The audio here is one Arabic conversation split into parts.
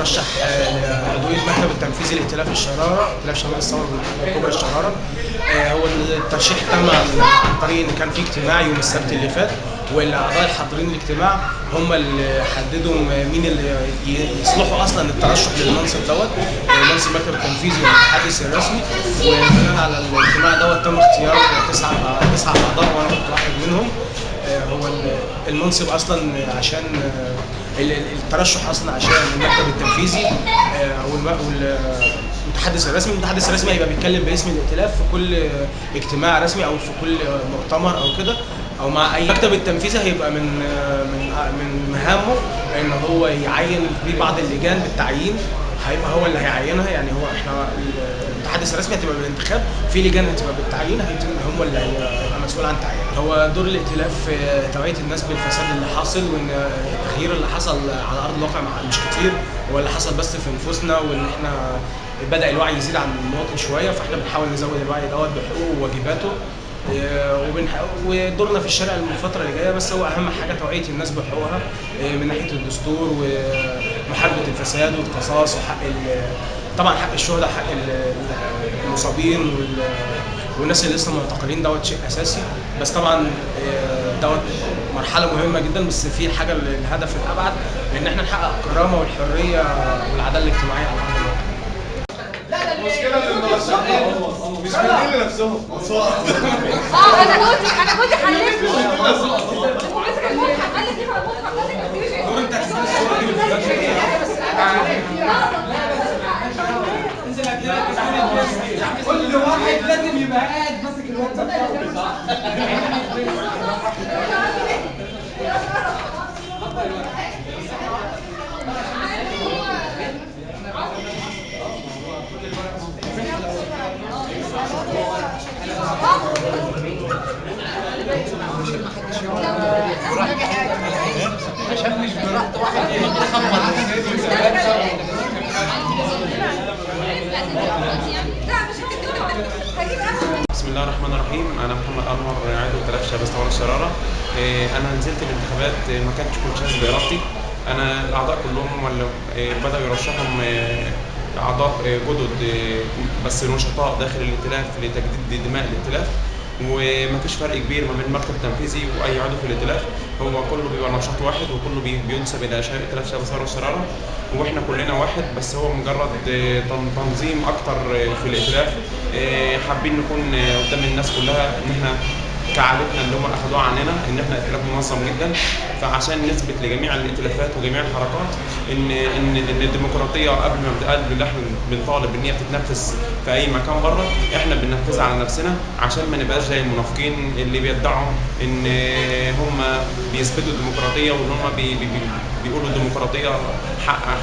مرشح لعضوية المكتب التنفيذي لائتلاف الشرارة، ائتلاف شباب الثورة الكبرى الشرارة. هو الترشيح تم عن طريق ان كان في اجتماع يوم السبت اللي فات، والاعضاء الحاضرين الاجتماع هم اللي حددوا مين اللي يصلحوا اصلا الترشح للمنصب دوت، منصب المكتب التنفيذي والمتحدث الرسمي. وبناء على الاجتماع دوت تم اختيار تسع اعضاء وانا كنت واحد منهم. هو المنصب اصلا عشان الترشح اصلا عشان المكتب التنفيذي او المتحدث الرسمي. المتحدث الرسمي هيبقى بيتكلم باسم الائتلاف في كل اجتماع رسمي او في كل مؤتمر او كده او مع اي المكتب التنفيذي. هيبقى من مهامه ان هو يعين في بعض اللجان بالتعيين، هيبقى هو اللي هيعينها. يعني هو احنا المتحدث الرسمي هتبقى بالانتخاب، في لجان هتبقى بالتعيين هم اللي هيبقى مسؤول عن تعيين. هو دور الائتلاف في توعيه الناس بالفساد اللي حاصل، وان التغيير اللي حصل على ارض الواقع مش كتير، هو اللي حصل بس في نفوسنا، وان احنا بدا الوعي يزيد عن المواطن شويه، فاحنا بنحاول نزود الوعي دوت بحقوقه وواجباته. ودورنا في الشارع الفتره اللي جايه بس هو اهم حاجه توعيه الناس بحقوقها من ناحيه الدستور ومحاربه الفساد والقصاص وحق طبعا حق الشهداء، حق المصابين والناس اللي لسه معتقلين، دوت شيء اساسي. بس طبعا دوت مرحله مهمه جدا، بس في حاجه الهدف الابعد ان احنا نحقق الكرامه والحريه والعداله الاجتماعيه على ارض الواقع. المشكلة ان المرشحين مش بيدين لنفسهم. انا كنت حلفت كل واحد لازم يبقى قاعد ماسك الواتساب. عشان مش براحة واحد بسم الله الرحمن الرحيم. انا محمد انور عضو ائتلاف شباب الثوره الشراره. انا نزلت الانتخابات ما كنتش حاسس بارادتي. انا الاعضاء كلهم اللي بداوا يرشحهم اعضاء جدد بس نشطاء داخل الائتلاف لتجديد دماء الائتلاف، وما فيش فرق كبير ما بين المكتب التنفيذي واي عضو في الائتلاف. هو كله بيبقى نشاط واحد وكله بينسب الى ائتلاف شباب الثوره الشراره، واحنا كلنا واحد، بس هو مجرد تنظيم اكتر في الائتلاف. حابين نكون قدام الناس كلها ان احنا كعادتنا اللي هم اخذوها عننا ان احنا ائتلاف منظم جدا، فعشان نثبت لجميع الائتلافات وجميع الحركات ان الديمقراطيه قبل اللي احنا بنطالب ان هي بتتنفذ في اي مكان بره، احنا بننفذها على نفسنا عشان ما نبقاش زي المنافقين اللي بيدعوا ان هم بيثبتوا الديمقراطيه وان هم بيقولوا الديمقراطيه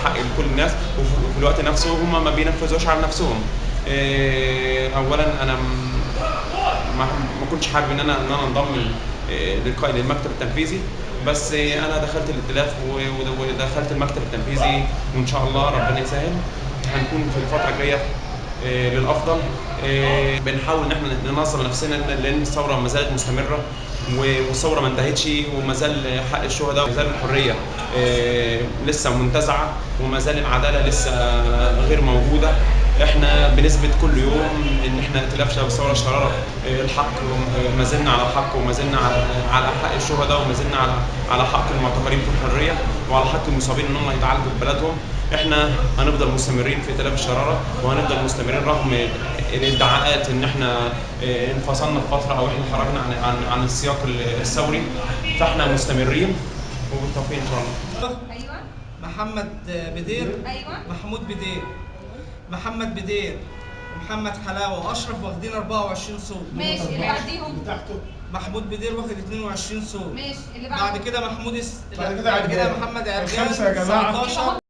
حق لكل الناس، وفي الوقت نفسه هم ما بينفذوش على نفسهم. اولا انا ما كنتش حابب ان انا انضم للمكتب التنفيذي، بس انا دخلت الائتلاف ودخلت المكتب التنفيذي، وان شاء الله ربنا يسهل هنكون في الفتره الجايه للافضل. بنحاول ان احنا ننظم نفسنا لان الثوره ما زالت مستمره والثوره ما انتهتش، وما زال حق الشهداء وما زال الحريه لسه منتزعه، وما زال العداله لسه غير موجوده. احنا بنثبت كل يوم ان احنا ائتلاف شباب الثوره الشراره الحق، وما زلنا على الحق، وما زلنا على حق الشهداء، وما زلنا على حق المعتقلين في الحريه، وعلى حق المصابين ان هم يتعالجوا في بلدهم. احنا هنفضل مستمرين في ائتلاف الشراره، وهنفضل مستمرين رغم الادعاءات ان احنا انفصلنا في فتره او احنا خرجنا عن السياق الثوري، فاحنا مستمرين وبالتوفيق ان شاء الله. ايوه محمد بدير. ايوه محمود بدير. محمد بدير ومحمد حلاوه واشرف واخدين 24 صوت. ماشي. اللي بعديهم محمود بدير واخد 22 صوت. ماشي. اللي بعد كده محمود بعد كده محمد عرجان 5 يا جماعه. 19.